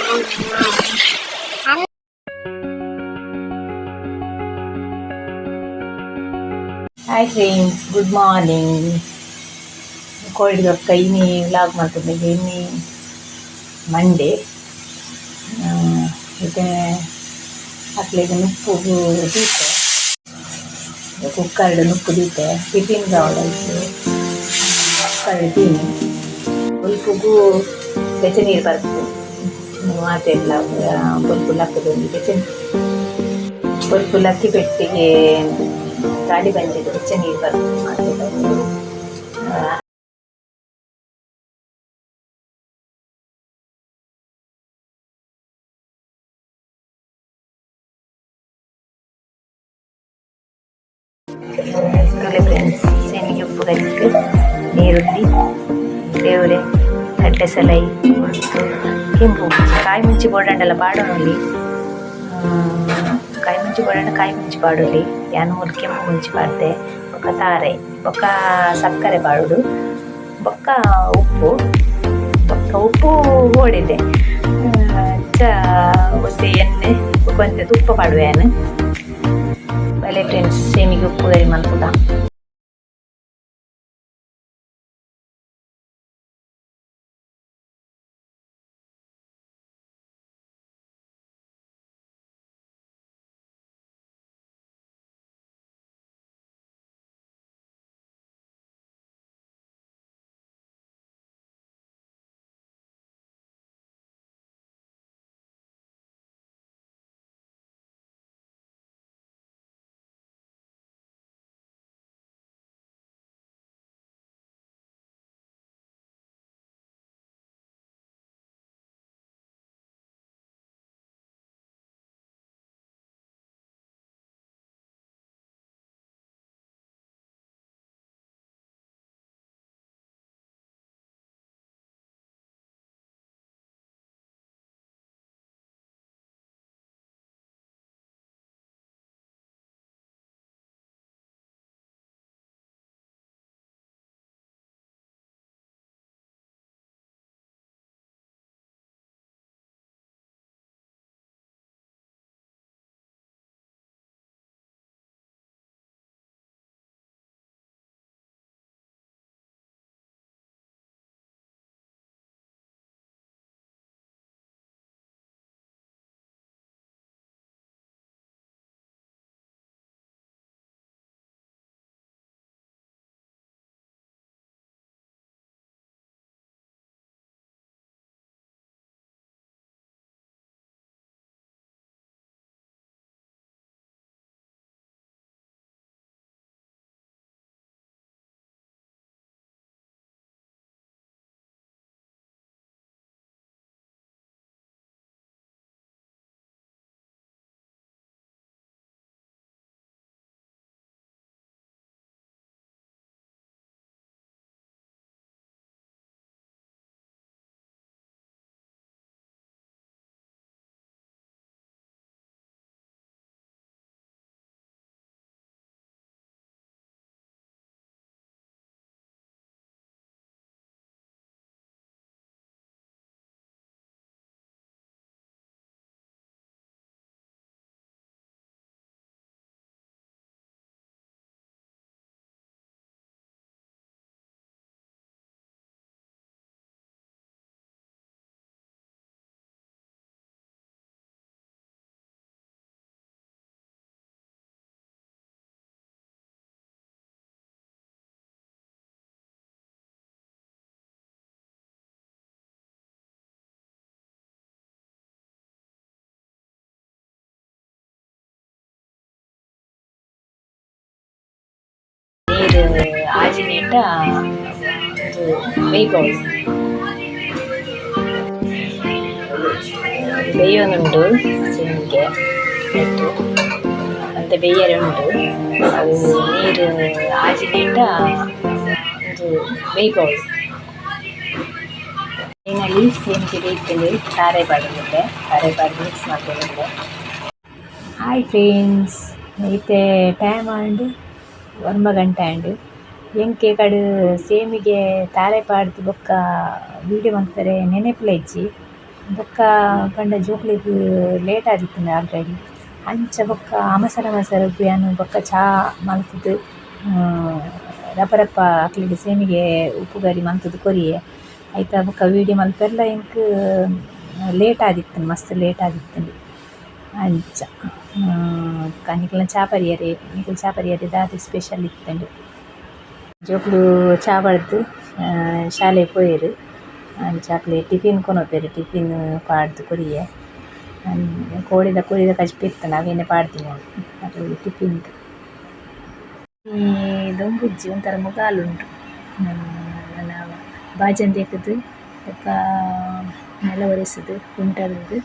Hi friends, good morning. ಕೋಳಿದೊಕ್ಕ ಇನ್ನಿ vlog ಮಾಡ್ತಿದ್ದೆ. ಇನ್ನಿ ಮಂಡೇ ಮತ್ತೆ ಅಕ್ಲಿಗೆ ನುಪ್ಪು ದೀತೆ, ಕುಕ್ಕರ್ಡ್ ನುಪ್ಪು ದೀತೆ, ಟಿಫಿನ್ ಕಾವಡೈತೆ ಕುಕ್ಕರ್ಡ್ ತೀನಿ ಉಲ್ಪುಗೂ ಬೆಚ್ಚ ನೀರು ಬರ್ತದೆ. ಮಾತೆಲ್ಲ ಪೊಲ್ಪು ಲಕ್ಕದೊಂದು ಬೆಚ್ಚ ಪೊಲ್ಪು ಲಕ್ಕಿ ಪೆಟ್ಟಿಗೆ ಗಾಡಿ ಬಂದಿದ್ದು ಬೆಚ್ಚ ನೀರು ಬರ್ತದೆ. ಮಾತೆಲ್ಲ ಫ್ರೆಂಡ್ಸ್, ಸೇಮಿಗೆ ಉಪ್ಪು ಕಲಿಕ್ಕೆ ನೀರುಳ್ಳಿ ಬೇವರೆ ಕಟ್ಟೆ ಸಲೈ ಉಳಿತು ಕೆಂಪು ಕಾಯಿ ಮುಂಚಿ ಬೋಡಂಡಲ್ಲ ಪಾಡೋನಲ್ಲಿ ಕಾಯಿ ಮುಂಚಿ ಬೋಡಂಡ ಕಾಯಿ ಮುಂಚಿ ಪಾಡೋಲಿ ಯಾನು ಮೂರು ಕೆಂಪು ಮುಂಚಿ ಪಾಡ್ದೆ. ಬೊಕ್ಕ ತಾರೆ ಬೊಕ್ಕ ಸಕ್ಕರೆ ಪಾಡುದು ಬೊಕ್ಕ ಉಪ್ಪು ಓಡಿದೆ ಒಂದು ಎಣ್ಣೆ ಕೊಂಚ ತುಪ್ಪ ಪಾಡುವೆನು ಬಲೆ. ಫ್ರೆಂಡ್ಸ್, ಸೇಮಿಗೆ ಉಪ್ಪು ಗರಿ ಮಲ್ಪುದ ನೀರು ಆಜಿನೇಟ ಇದು ಬೇಯ್ಬೋದು. ಬೇಯೋನುಂಟು ಸೇಮಿಗೆ ಇಟ್ಟು ಮತ್ತು ಬೇಯರೆ ಉಂಟು. ಅದು ನೀರು ಆಜಿನೇಟ ಇದು ಬೇಯ್ಬೋದು. ಏನಲ್ಲಿ ಸೇಮಿಗೆ ಬೇಯ್ತದೆ. ತಾರೆ ಪಾಡುತ್ತೆ, ತಾರೆ ಪಾಡು ಮಿಕ್ಸ್ ಮಾಡ್ಕೊಳ್ಳುತ್ತೆ. ಹಾಯ್ ಫ್ರೆಂಡ್ಸ್, అయితే ಟೈಮ್ ಆಂಡ್ 1 ಗಂಟೆ ಆಂಡ್ ಎಂಕೆ ಸೇಮಿಗೆ ತಾರೆ ಪಾಡ್ದು ಬೊಕ್ಕ ವೀಡಿಯೋ ಮಾಡ್ತಾರೆ ನೆನೆಪ್ಲ ಇಜ್ಜಿ ಬೊಕ್ಕ ಪಂಡ ಜೋಕ್ಲೆಗ್ ಲೇಟ್ ಆದಿಪ್ಪುಂಡು ಆಲ್ರೆಡಿ. ಅಂಚ ಬೊಕ್ಕ ಅಮಸರ ಮಸರ ಉಪ್ಪುಯಾನ್ ಬೊಕ್ಕ ಚಾ ಮಲ್ತುದು ರಪ ರಪ ಅಕ್ಲೆಗ್ ಸೇಮಿಗೆ ಉಪ್ಪು ಗರಿ ಮಂತುದು ಕೊರಿಯೆ ಐತ ಬೊಕ್ಕ ವೀಡಿಯೋ ಮಲ್ಪೆರ್ಲ ಎಂಕ್ ಲೇಟ್ ಆದಿಪ್ಪುಂಡು ಮಸ್ತ್ ಲೇಟ್ ಆದಿಪ್ಪುಂಡು ಅಂಚ. ಬೊಕ್ಕ ನಿಕಲ್ನ ಚಾ ಪರಿಯರೆ ನಿಕುಲು ಚಾ ಪರಿಯರೆ ದಾದ ಸ್ಪೆಷಲ್ ಇತ್ತೆಂಡ್ ಜೋಕುಲು ಚಾ ಬಡ್ದು ಶಾಲೆಗ್ ಪೋಯೆರ್. ಅಂಚ ಅಕ್ಲೆ ಟಿಫಿನ್ ಕೊನೊಪ್ಪೆರ್, ಟಿಫಿನ್ ಪಾಡ್ದ್ ಕೊರಿಯೆ ಕೋಳಿದ ಕುರಿದ ಕಚ್ಪೆತ್ತುಂಡು ಅವೆನೆ ಪಾಡ್ದಿನಿ ಅಕ್ಲೆಗ್ ಟಿಫಿನ್‌ಗ್. ಈ ದೊಂಬುಜ್ಜಿ ಒಂಥರ ಮುಗಾಲು ಉಂಡು ನನ್ನ ಬಾಜಂದ್ ಎಕ್ಕುದು ಬೊಕ್ಕ ನೆಲ ಒರೆಸುದು ಕುಂಟರ್ದ್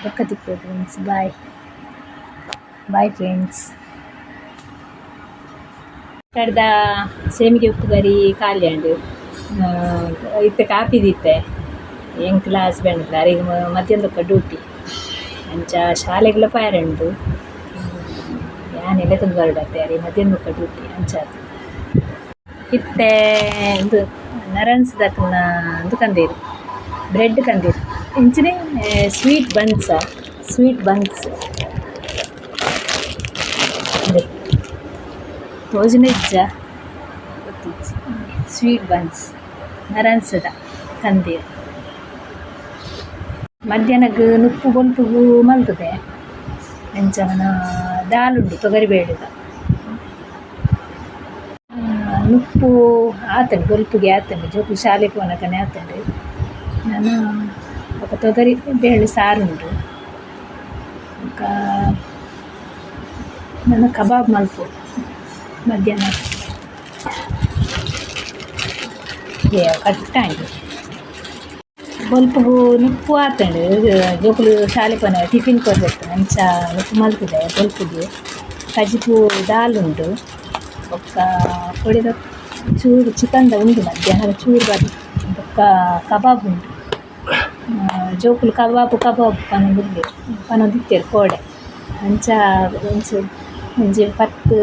ಬೊಕ್ಕ ತಿಕ್ಕುದು ಫ್ರೆಂಡ್ಸ್. ಬಾಯ್ ಬಾಯ್ ಫ್ರೆಂಡ್ಸ್. ಕಡ್ದ ಸೇಮಿಗೆ ಉಪ್ಪು ಗರಿ ಖಾಲಿ ಆಂಡ್ ಇತ್ತೆ ಕಾಪಿ ದೀತೆ ಎಂಕ್ಲ ಹಸ್ಬೆಂಡ್‌ಲ ಅರೆಗ್ ಮದ್ಯಂದಕ್ಕ ಡ್ಯೂಟಿ ಅಂಚ ಶಾಲೆಗ್ಲ ಪಾಯೆರೆ ಉಂಡು. ಯಾನ್ ಎಲೆತೊಂದು ಬರಡತೆ ಅರೆಗ್ ಮದ್ಯಂದಕ್ಕ ಡ್ಯೂಟಿ ಅಂಚಾದ್. ಇತ್ತೆ ಉಂದು ನರನ್ಸ್‌ದಕ್ಲ್ನ ಉಂದು ಕಂದೆರ್ ಬ್ರೆಡ್ ಕಂದೆರ್ ಇಂಚಿನೆ ಸ್ವೀಟ್ ಬನ್ಸ್ ತೋಜುನ ಇಜ್ಜ ಗೊತ್ತಿಜ್ಜಿ ಸ್ವೀಟ್ ಬನ್ಸ್ ನರನ್ಸ್‌ದ ಕಂದೆರ್. ಮಧ್ಯಾಹ್ನಗ್ ನುಪ್ಪು ಬೊಲ್ಪುಗು ಮಲ್ತುದೆ ಅಂಚವನ ದಾಲ್ ಉಂಡು ತೊಗರಿ ಬೇಳೆದ ನುಪ್ಪು ಆತುಂಡು ಬೊಲ್ಪುಗೆ ಆತುಂಡು ಜೋಕುಲು ಶಾಲೆಗ್ ಪೋನಗನೆ ಆತುಂಡು. ನಾನು ಬೊಕ ತೊಗರಿ ಬೇಳೆ ಸಾರು ಉಂಡು ಬೊಕ ನನ್ನ ಕಬಾಬ್ ಮಲ್ಪೊಡು ಮಧ್ಯಾಹ್ನ ಕಟ್ಟಾಂಡ್ ಬೊಲ್ಪುಗು ನುಪ್ಪು ಆತುಂಡು ಜೋಕುಲು ಶಾಲೆ ಪೋನ ಟಿಫಿನ್ ಕೊರ್ರೆರ್ ಅಂಚ ನುಪ್ಪು ಮಲ್ತುದೆ ಬೊಲ್ಪುಗೆ. ಕಜಿಪು ದಾಲ್ ಉಂಡು ಬೊಕ್ಕ ಕೊಡೆದ ಚೂರು ಚಿಕನ್‌ದ ಉಂಡು ಮಧ್ಯಾಹ್ನದ ಚೂರು ಬರಿಟ್ ಬೊಕ್ಕ ಕಬಾಬ್ ಉಂಡು. ಜೋಕುಲು ಕಬಾಬ್ ಪನೊಂದಿತ್ತೆರ್ ಕೋಡೆ ಅಂಚ ಒಂಜಿ 10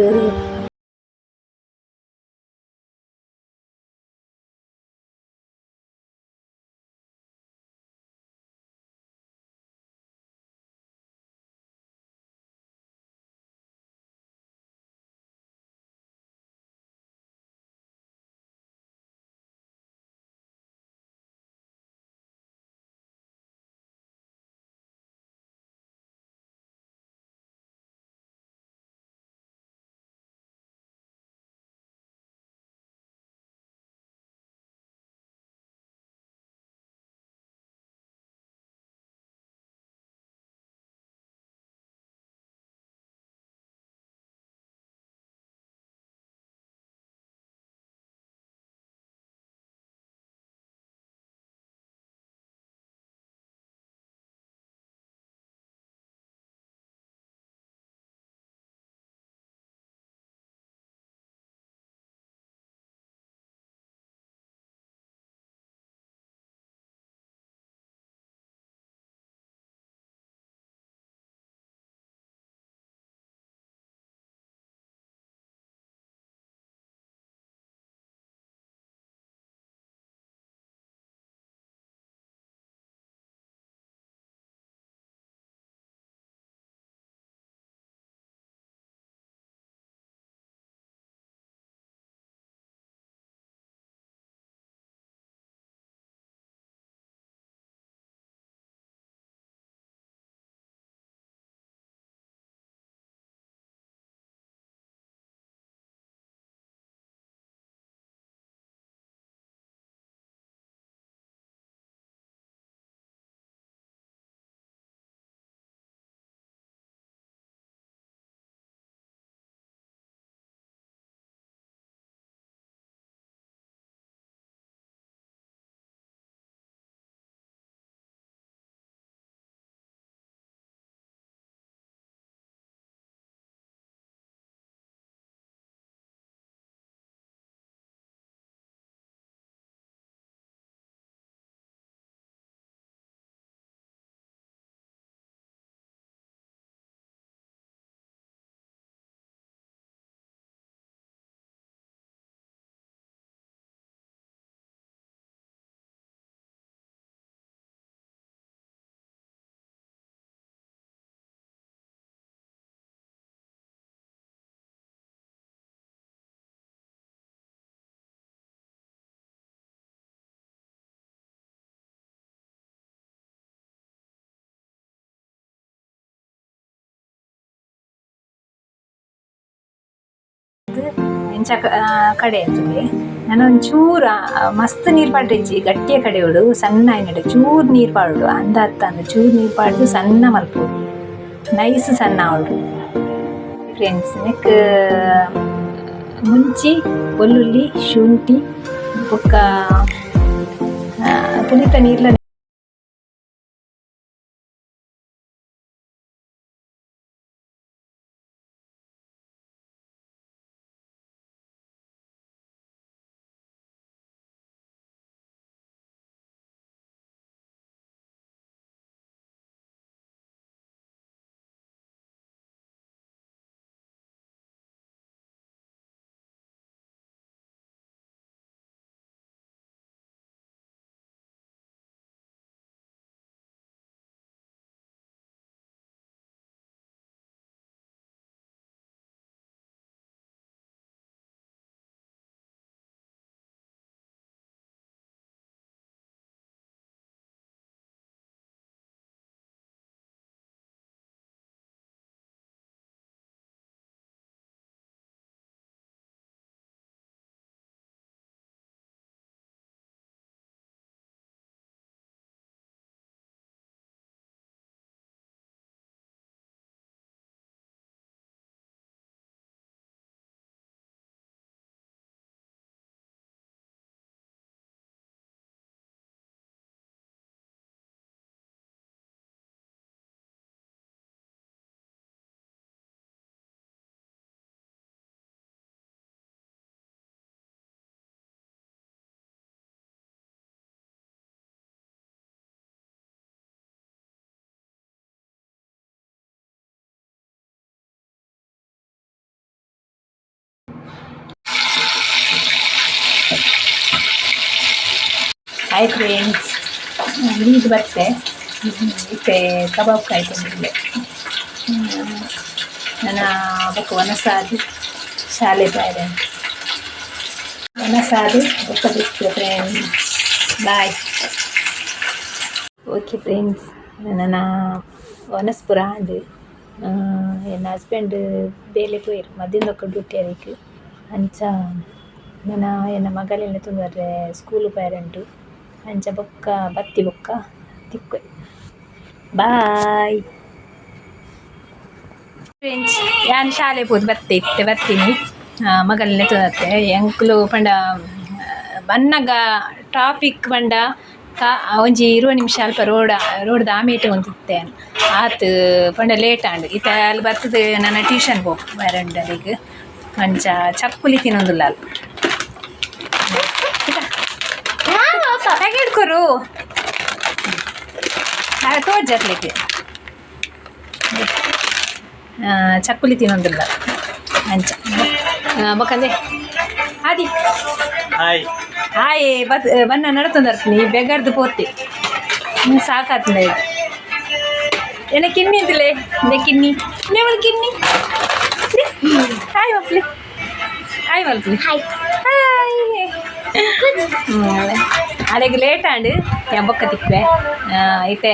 ಇಂಚ ಕಡೆ ಅಂತದೆ ನಾನು ಒಂಚೂರು ಮಸ್ತ್ ನೀರು ಪಾಡ್ರಿಜ್ಜಿ ಗಟ್ಟಿಯ ಕಡೆ ಉಡು ಸಣ್ಣ ಆಯ್ನಡೆ ಚೂರು ನೀರು ಪಾಡು ಅಂದ ಅಂದು ಚೂರು ನೀರು ಪಾಡ್ದು ಸಣ್ಣ ಮಲ್ಪೋಡು ನೈಸ್ ಸಣ್ಣ ಅವಳು ಫ್ರೆಂಡ್ಸ್ ನೆಕ್ ಮುಂಚಿ ಬೆಳ್ಳುಳ್ಳಿ ಶುಂಠಿ ಬೊಕ್ಕ ಪುನೀತ ನೀರ್ಲ ಹಾಯ್ ಫ್ರೆಂಡ್ಸ್ ಇದು ಬತ್ತೆ ಮತ್ತೆ ಕಬಾಬ್ ಕಾಯ್ಕೊಂಡಿದ್ದೆ ನನ್ನ ಬೊಕ್ಕ ವನಸಾದು ಶಾಲೆ ಬೇರೆ ವನಸಾದು ಬೊಕ್ಕ ಬಿಡ್ತೆ ಫ್ರೆಂಡ್ಸ್ ಬಾಯ್ ಓಕೆ ಫ್ರೆಂಡ್ಸ್ ನನ್ನ ವನಸ್ಪುರ ಅಂದು ಎನ್ನ ಹಸ್ಬೆಂಡ್ ಬೇಲೆ ಪೋಯಿರು ಮದ್ದಿನೊಕ್ಕ ಡ್ಯೂಟಿ ಅದಕ್ಕೆ ಅಂಚ ನನ್ನ ಎನ್ನ ಮಗಲೆಲ್ಲ ತುಂದರೆ ಸ್ಕೂಲು ಪೇರೆಂಟು ಅಂಚ ಬೊಕ್ಕ ಬತ್ತಿ ಬೊಕ್ಕ ತಿಕ್ಕೊಯ್ ಬಾಯ್ ಫ್ರೆಂಡ್ಸ್ ಯಾನ್ ಶಾಲೆ ಪೋದು ಬರ್ತೀನಿ ಮಗಲ್ನೆ ತೊಂದತ್ತೆ ಎಂಕ್ಲು ಪಂಡ ಬನ್ನಗ ಟ್ರಾಫಿಕ್ ಪಂಡ ಒಂಜಿ 20 ನಿಮಿಷ ಅಲ್ಪ ರೋಡ್ ಆಮೇಟೆ ಒಂದಿತ್ತೆ ಆತು ಪಂಡ ಲೇಟ್ ಆಂಡ್ ಇತ್ತ ಅಲ್ಲಿ ಬರ್ತದೆ ನನ್ನ ಟ್ಯೂಷನ್ ಹೋಗ್ ಬರಂಡರಿಗೆ ಅಂಚ ಚಕ್ಕುಲಿ ತಿನ್ನೊಂದುಲ್ಲ ಅಲ್ಪ ಹಿಡ್ಕೊರು ತೋಜರ್ಲಿಕ್ಕೆ ಚಕ್ಕುಲಿ ತಿನ್ನೊಂದಿಲ್ಲ ಅಂಚ ಬೊಕ್ಕಂದೆ ಆದಿ ಹಾಯ್ ಬನ್ನ ನಡ್ತೊಂದರ್ತೀನಿ ಬೆಗರ್ದು ಪೋತಿ ಸಾಕಾತಂದ ಇದು ಏನ ಕಿನ್ನಿ ಅಂತಿಲ್ಲ ಕಿನ್ನಿ ನೇವಲ್ ಕಿನ್ನಿ ಹಾಯ್ ಮಕ್ಳಿ ಹಾಯ್ ಮಲ್ಪಲಿ ಹಾಯ್ ಅಲ್ಲಿಗೆ ಲೇಟ್ ಆಂಡ್ ಬೊಕ್ಕ ತಿಕ್ವೆ ಐತೆ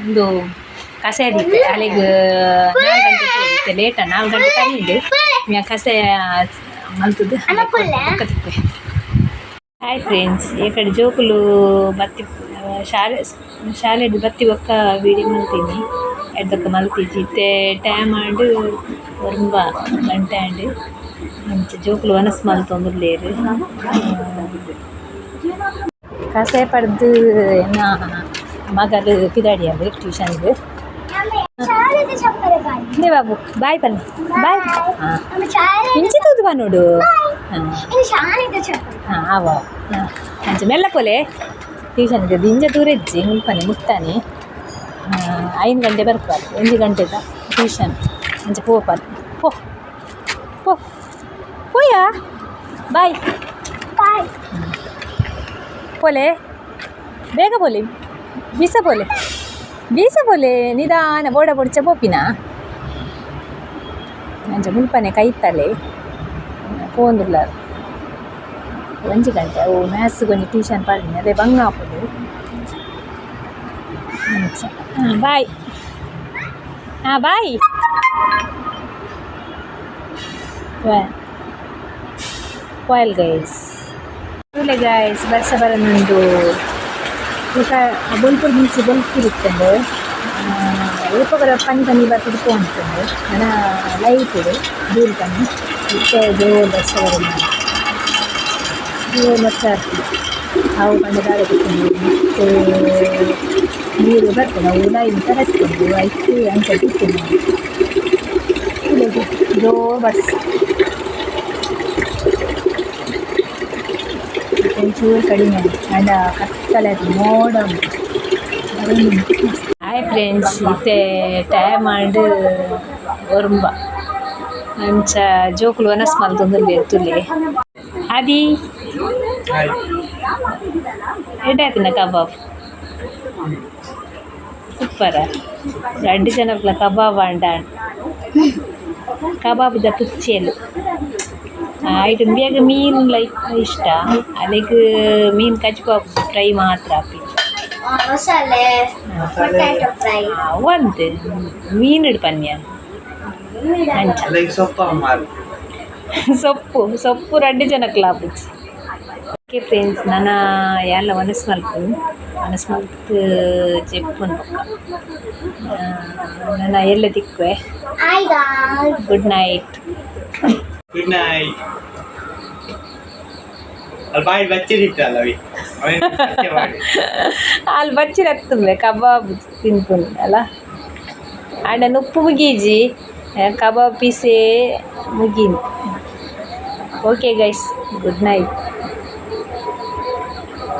ಒಂದು ಕಸೆ ದಿತ್ತೆ ಅಲ್ಲಿಗೆ 4 ಗಂಟೆ ಹೋಗಿತ್ತೆ ಲೇಟ್ 4 ಗಂಟೆ ಕರೀಂಡು ಕಸೆ ಮಲ್ತದ್ದು ಬೊಕ್ಕ ತಿಕ್ವೆ ಹಾಯ್ ಫ್ರೆಂಡ್ಸ್ ಈ ಕಡೆ ಜೋಕುಲು ಬತ್ತಿ ಶಾಲೆದು ಬತ್ತಿ ಬೊಕ್ಕ ವೀಡಿಯೋ ಮಲ್ತೀನಿ ಎಡ್ದಕ್ಕ ಮಲ್ತಿಜ್ಜಿ ಇತ್ತೆ ಟೈಮ್ ಆಂಡ್ 9 ಗಂಟೆ ಆಂಡ್ ಅಂಚ ಜೋಕುಲು ವನಸ್ ಮಲ್ತೊಂದುಲ್ಲೇರು ಕಸೆ ಪಡ್ದು ಎನ್ನ ಮಗಲು ಪಿದಾಡಿಯದು ಟ್ಯೂಷನ್ಗೆ ಬಾಬು ಬಾಯ್ ಬನ್ನಿ ಬಾಯ್ ಇಂಚಿ ತೂದು ಬಾ ನೋಡು ಹಾಂ ಅವ ಅಂಚೆ ಮೆಲ್ಲ ಪೋಲೆ ಟ್ಯೂಷನ್ಗೆ ದಿಂಜ ದೂರ ಇಜ್ಜಿ ಮುಲ್ಪನೆ ಮುಟ್ಟಾನೆ 5 ಗಂಟೆ ಬರ್ಪಾರು 1 ಗಂಟೆದ ಟ್ಯೂಷನ್ ಅಂಚೆ ಪೋಪಾರು ಪೋಯಾ ಬಾಯ್ ಪೋಲೆ ಬೇಗ ಪೋಲೆ ಬೀಸ ಪೋಲೆ ನಿಧಾನ ಬೋಡ ಬೊಡ್ಚ ಪೋಪಿನ ಅಂಚ ಮುಲ್ಪನೆ ಕೈತಲೆ ಪೋಂದುಲ್ಲ 1 ಗಂಟೆ ಓ ಮ್ಯಾಥ್ಸ್ ಕೊಂಚ ಟ್ಯೂಷನ್ ಪಾಡಿನಿ ಅದೇ ಬಂಗ ಆಪುದು ಅಂಚ ಬಾಯ್ ಬಾಯ್ ಸ್ಪಾಯ್ಲ್ ಗೈಸ್ ಇಲ್ಲ ಗೈಸ್ ಬರ್ಸ ಬರನುಂಡು ಈಗ ಬೊಲ್ಪುರ್ ಮಿಂಚಿ ಬೊಲ್ಪಿರುತ್ತಂಡು ಏಪಗರ ಪನಿ ಪನಿ ಬರ್ತದೆ ಅಂತಂದು ನನ್ನ ಲೈಟ್ ಇದೆ ದೂರ ಪನಿ ಮತ್ತೆ ಜೋರು ಬರ್ಸ ಬರೋದು ಜೋರು ಬರ್ಸ ಆಗ್ತದೆ ಹಾವು ಕಂಡು ದಾರಿ ಬಿಟ್ಟು ಮತ್ತೆ ನೀರು ಬರ್ತದೆ ಅವು ಲೈನ್ ಥರ ಹಚ್ಕೊಂಡು ಐದು ಅಂತ ಬಿಟ್ಟು ಜೋರು ಬರ್ಸ ಒಂಚೂರು ಕಡಿಮೆ ಅಂಡ ಕತ್ತಲೆ ಮೋಡ ಉಂಟು ಹಾಯ್ ಫ್ರೆಂಡ್ಸ್ ಮತ್ತೆ ಟೈಮ್ ಆಂಡ್ ಒರ್ಂಬ ಅಂಚ ಜೋಕುಲು ವನಸ್ ಮಲ್ತೊಂದುಲ್ಲೆ ತುಲೆ ಆದಿ ಎಡ್ಡಾತಿನ ಕಬಾಬ್ ಸೂಪರ 2 ಜನಕ್ಲ ಕಬಾಬ್ ಅಂಡ ಕಬಾಬ್ದ ಪುಚ್ಚೇಲು ಆಯ್ತು ಬೇಗ ಮೀನು ಲೈಕ್ ಇಷ್ಟ ಅದಕ್ಕೆ ಮೀನು ಕಚ್ಕೊ ಫ್ರೈ ಮಾತ್ರ ಒಂದು ಮೀನಿಡು ಪನ್ಯ ಸೊಪ್ಪು 2 ಜನಕ್ಕೆ ಲಾಪುಚ್ಚಿ ಓಕೆ ಫ್ರೆಂಡ್ಸ್ ನಾನು ಎಲ್ಲ ಮನಸ್ಸು ಮಲ್ತು ಚೆಪ್ಪುನ್ ನಾನು ಎಲ್ಲ ತಿಕ್ಕುವೆ ಗುಡ್ ನೈಟ್ ಅಲ್ಲಿ ಬಚ್ಚಿರತ್ತುಂಬೆ ಕಬಾಬ್ ತಿನ್ಪುನ್ ಅಲ್ಲ ಆಂಡ ಉಪ್ಪು ಮುಗೀಜಿ ಕಬಾಬ್ ಪೀಸೇ ಮುಗೀನಿ ಓಕೆ ಗೈಸ್ ಗುಡ್ ನೈಟ್